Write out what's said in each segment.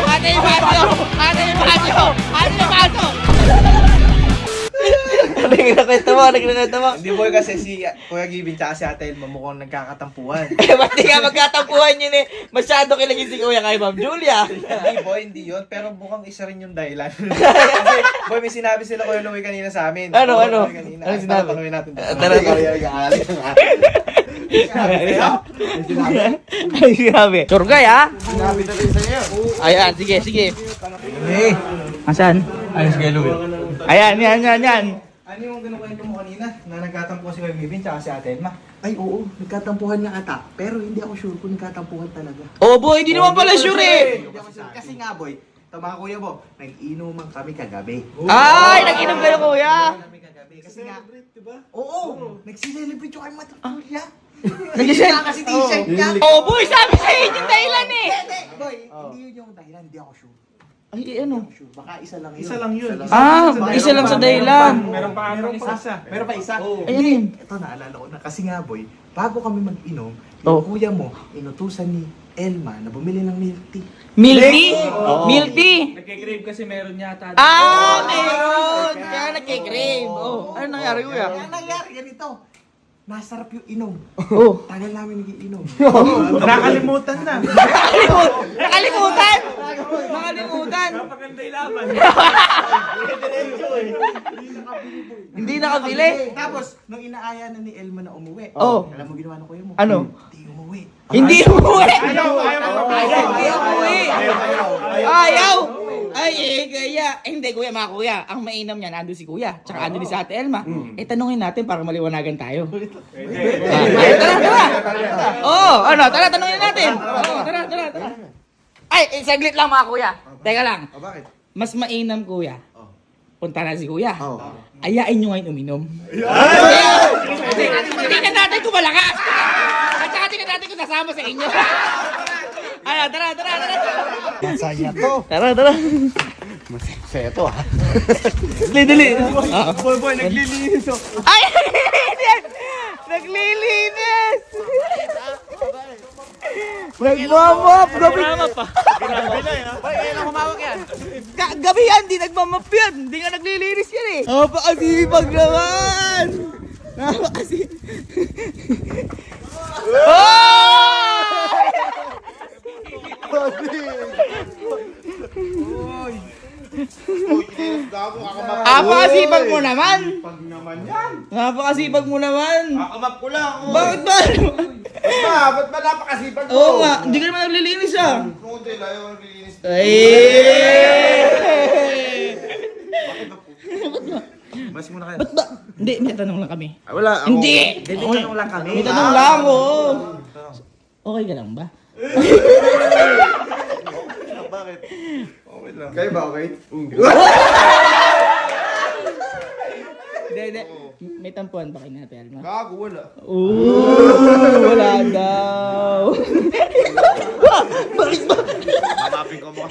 Ate yung baso! Ate yung baso! Ate yung baso! Nagkakita mo. Hindi boy kasi si Kuya Gibin tsaka si Ate Elma mukhang nagkakatampuhan. Ba't di ka magkatampuhan yun eh? Masyado kilagin si Kuya kay Ma'am Julia. Hindi boy, hindi yun. Pero mukhang isa rin yung dahilan. Kasi boy, may sinabi sila Kuya Louie kanina sa amin. Ano? Kanina. Ano sinabi? Tanungin natin. Tara. Ay, sinabi. Surgay ha? Sinabi na rin sa'yo. Ayan, sige. Asan? Ayos Kuya Louie. Ayan. Ano yung kinukwento mo kanina na nagkatampuhan si Kuya Gibin tsaka si Ate Elma? Ay, oo. Nagkatampuhan nga ata. Pero hindi ako sure kung nagkatampuhan talaga. Oh boy, di naman pala sure eh. Hindi ako sure. Kasi nga, boy, ito mga kuya mo, nag-inuman kami kagabi. Ay, nag-inom kayo kuya. Kami kagabi. Kasi nga, oo. Nag-celebrate yung kay Matutulia. Nag-isip. Kasi t-shirt niya. Oh boy, sabi sa inyo dahilan eh. Hindi, boy. Hindi yun yung dahilan. Hindi ako sure. Ay, ano? Sure. Baka isa lang yun. Isa lang yun. Isa lang sa dahilan. Meron pa isa. Meron pa isa. Ayun. Ito, naalala ko na. Kasi nga, boy, bago kami mag-inom, Oh. yung kuya mo, inutusan ni Elma na bumili ng milk tea. Milk tea? Milk tea? Nagkikrave kasi meron yata. Meron! Kaya nagkikrave. Oh, ano nangyari kuya? Kaya nangyari ganito. Nasarap yung inom. Oh. Tagal namin nagiinom. Nakalimutan na. Nakalimutan! Napaganda ilaban. Hindi nakabili. Tapos, nung inaaya na ni Elma na umuwi, Oh. alam mo ginawa ng kuya mo? Ano? Hindi umuwi. Hindi umuwi! Ayaw. Hindi umuwi! Ayaw! Ay, kaya. Hindi, kuya, mga kuya. Ang mainam niya, nandun si kuya. Tsaka andun si Ate Elma. Tanungin natin para maliwanagan tayo. Tara. Tara, tanungin natin. Tara. Ay, saglit lang mga kuya. Teka lang. Bakit? Mas mainam kuya. Punta na si kuya. Ayain nyo ngayon uminom. Tingnan natin kung malakas. At saka tingnan natin kung nasama sa inyo. Tara. Masaya to. Tara. Masaya to, ha? Dali. Boy, naglilinis. Ay, naglilinis! Nagmamap! Gabi! Gabi yan, di nagmamap yan! Hindi nga naglilinis yan eh! Napakasipag naman! Napakasipag! Napakasipag mo naman! Pag naman yan. Napakasipag mo naman! Kakamap ko lang. Bakit ba? Ba't ba napakasipag ko? Oo nga, hindi ka naman naglilinis ah! Kung hindi, ayaw ko naglilinis. Ay! Mas muna kayo. Ba't ba? Hindi, may tanong lang kami. Wala. Hindi! May tanong lang kami. May tanong lang, oo. Okay ka lang ba? Bakit? Okay lang. Kayo ba okay? Hindi. May tampuan ba kayo na, Telma? Gago, wala. Wala daw. Bakit ba? Mamapin ko mo.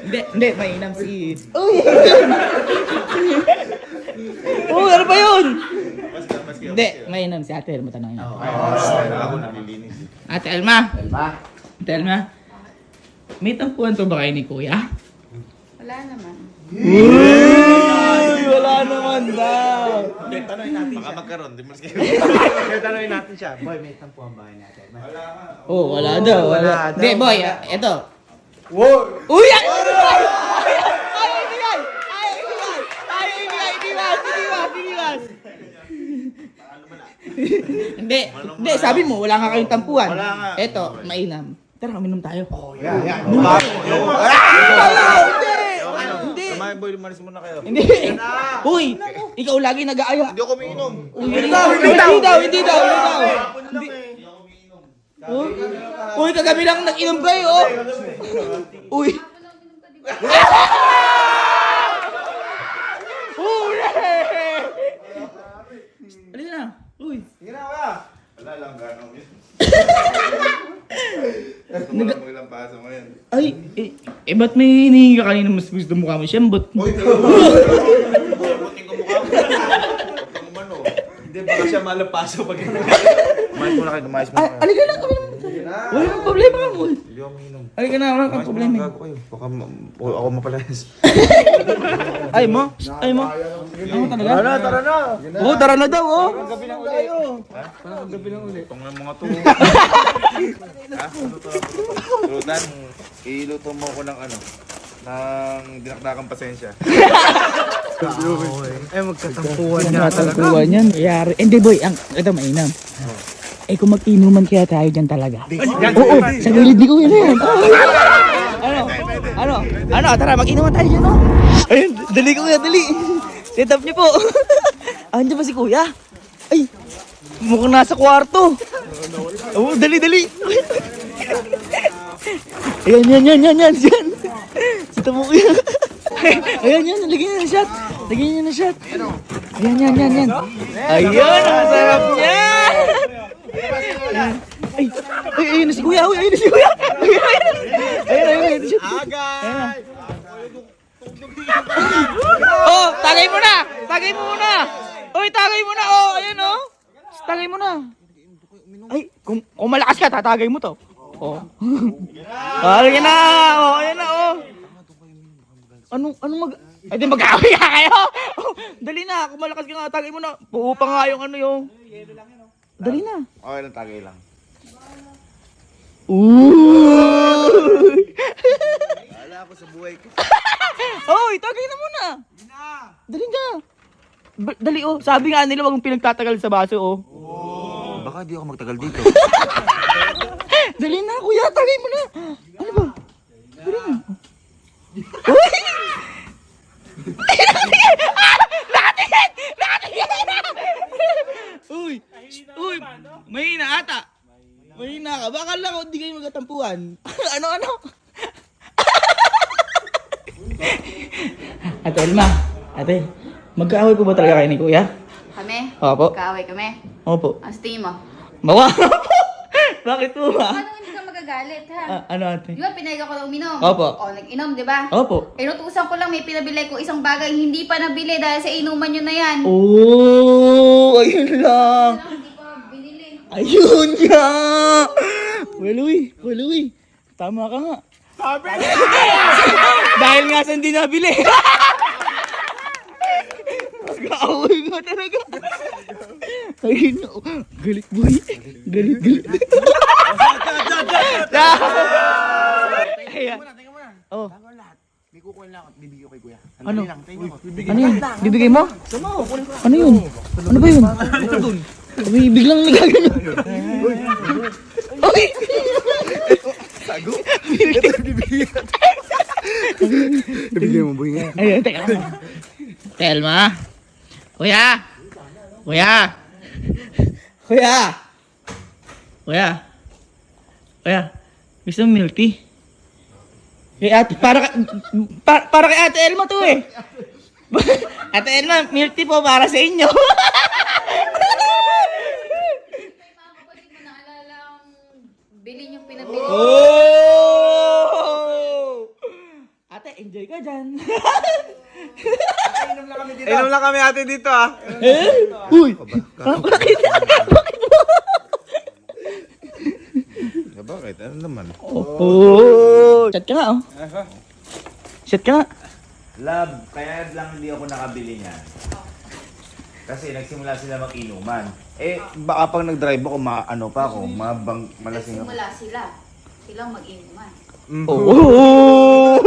Hindi, mainam si... Uy! Ano ba yun? Hindi, mainam si Ate Elma, tanongin natin. Ako nalilinis. Ate Elma. Ate Elma. May tampuan to ba kayo ni Kuya? Wala naman. Wala naman daw. Tanongin natin siya. Baka magkaroon, di mo sige. Tanongin natin siya. Boy, may tampuhan ba kayo natin? Oh, wala daw. Hindi, boy, eto. Wow! Uy! Ayaw ibigay! Iniwas! Hindi, sabi mo, wala nga kayong tampuhan. Wala nga. Eto, mainam. Tara, uminom tayo. Yan. Hindi! Kamay boy, lumaris muna kayo. Hindi! Uy! Ikaw lagi nag-aaya. Hindi ako umiinom. Hindi daw! Uy, kagabi lang nag-inom kayo, oh! Uy! Ano na? Uy! Sige na, kuya. Wala lang, gano'n yun. Wala mo ilang paso mo yan. Ay, ba't may hinihingi ka kanina mas gusto mo kami siyembot? Uy, malapaso pag Kumain muna kayo, kumain muna kayo. Alika lang kami naman. Wala nang problema ka mo. Hindi ako uminom. Alika na, wala kang problema. Gago kayo. Baka ako mapalayas. Ay mo? Ay mo? Ano talaga? Tara na! Oo, tara na daw, oh. Itong mga to. Ha? Lutan, iluto mo ko ng ano, ng dinakdakang pasensya. Eh, magkatampuan nga talaga. Natagpuan yan. Yari. Hindi boy, ito mainam. Eh kung mag-inuman kaya tayo dyan talaga. Oo, sa gilid ni Kuya na yan. Ano, tara mag-inuman tayo dyan, oh. Ayun, dali Kuya, dali. Set up niyo po. Andiyan ba si Kuya? Ay, mukhang nasa kwarto. Oo, dali. Yan. Sita mo Kuya. Ayan, lagyan niyo na shot. Yan. Ayun, ang sarap niya. Ayun na si Kuya. Ayun. Ayun, shot. Agay! Oh, tagay mo na. Oy, tagay mo na. Oh, ayun oh. Tagay mo na. Ay, kung malakas ka, tatagay mo to. Oh. Ayan na. Oh, ayan na oh. Anong Ay, di mag-away ka kayo. Oh, dali na, kung malakas ka nga, tagay mo na. Puupa nga yung ano yung. Dali na. Okay lang, tagay lang. Wala ako sa buhay ko. Oy, tagay na muna. Dali na. Dali oh, sabi nga nila wag mong pinagtatagal sa baso oh. Baka di ako magtagal dito. Dali na kuya, tagay mo na. Ano ba? Dali na. Uy! Nakatingin! Uy, mahina ata. Mahina ka. Baka lang ako hindi kayo magkatampuhan. Ano? Ate Elma, ate, magkaaway po ba talaga kayo ni Kuya? Kami? Opo. Kaaway kami? Opo. Ang tingin mo? Mawa po. Bakit po ba? Paano hindi ka magagalit, ha? Ano ate? Di ba pinayag ako na uminom? Opo. O, nag-inom, di ba? Opo. Inutusan ko lang, may pinabili ko isang bagay hindi pa nabili dahil sa inuman nyo na yan. Oh, ayun lang. Hindi pa binili. Ayun nga. Waluy. Tama ka nga. Sabi dahil nga sa hindi nabili. Mag-aaway nga talaga. Ayun na. Galit boy. Galit. Ayan. Oh. May kukuha lang ako, bibigyan ko kay kuya. Ano? lang, tayo mo. Ano yun? Bibigay mo? Ano yun? Ano ba yun? Uy, biglang nagagano. Uy! Sago? Bibigyan mo, boy nga. Ayun, teka lang. Telma. Kuya. Gusto mo milk tea? Kay ate, para kay Ate Elma to eh. Ate Elma, milk tea po para sa inyo. May mga kapatid mo naalala ang bilhin yung pinabili. Oh! Ate, enjoy ka dyan. Inom lang kami ate dito ah. Uy! Bakit? Bakit? Ano naman? Oh! Chat ka nga oh. Chat ka nga. Love, kaya lang hindi ako nakabili niyan. Kasi nagsimula sila mag-inuman. Eh, baka pag nag-drive ako, ano pa ako, malasing ako. Nagsimula sila. Silang mag-inuman. Oh!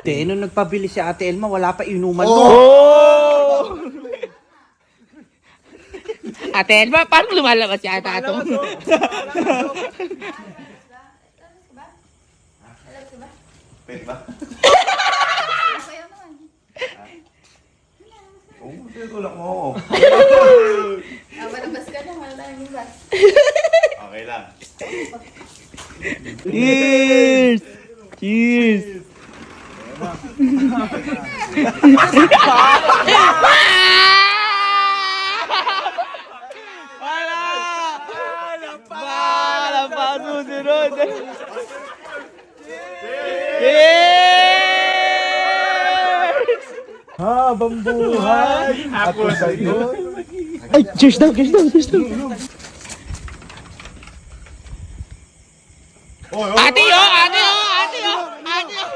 Nung nagpabili si Ate Elma, wala pa inuman Oh! Ate Elma, paano lumalabas si Ate Atong? Alam ko ba? Pwede ba? Kaya naman. Oo, tinutulak mo ako. Malabas ka na, wala yung bus. Okay lang. Cheers! Wala pa susunod. Cheers! Habang buhay, ako sa'yo. Ay, cheers daw, cheers daw, cheers daw. Ate yo, ate yo, ate yo, ate yo.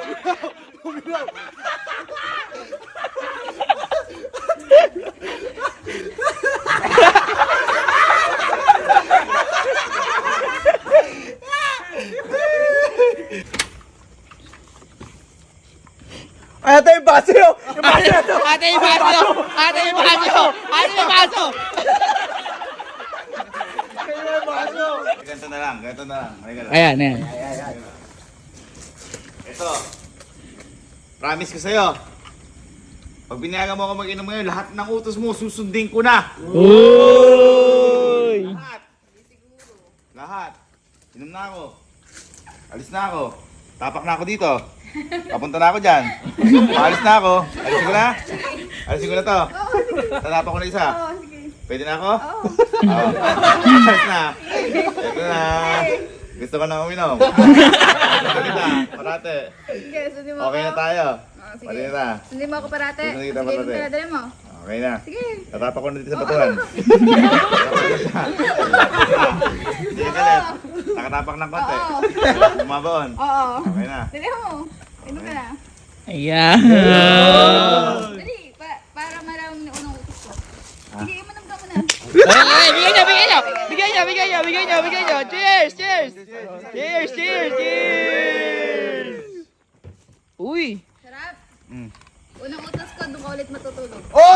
Ay, ito yung baso yun! Yung baso na to! Ate yung baso! Ate yung baso! Ate yung baso! Kaya yung baso! Ganito na lang, ganito na lang. Halika lang. Ayan, ayan. Ito. Promise ko sa'yo. Pag binayagan mo ako mag-inom ngayon, lahat ng utos mo, susundin ko na. Uy! Lahat. Lahat. Inom na ako. Alis na ako. Tapak na ako dito. Papunta na ako dyan. Paalis na ako. Alisin ko na. Alisin ko na to. Tatapak ko na isa. Pwede na ako? Oo. Alis na. Ito na. Gusto ko na uminom. Gusto kita. Parate. Sige, sundin mo Okay na ako. tayo. Sige. Pwede na. Sundin mo ako parate. Sundin Sige, kita parate. yung pinadala mo. Okay na. Sige. Tatapak ko na dito sa batuhan. Hindi ka galit. Nakatapak ng konti. Oo. Bumabaon. Oo. Okay na. Dali mo. Inom ka na. Ayan. Dali, para maraming na unang utos ko. Sige, imanom ka muna. Ay, bigyan niyo, bigyan niyo. Bigyan niyo, bigyan niyo, bigyan niyo, bigyan niyo. Cheers, cheers. Cheers, cheers, cheers. Uy. Sarap. Mm. Unang utos ko, doon ka ulit matutulog. Oh!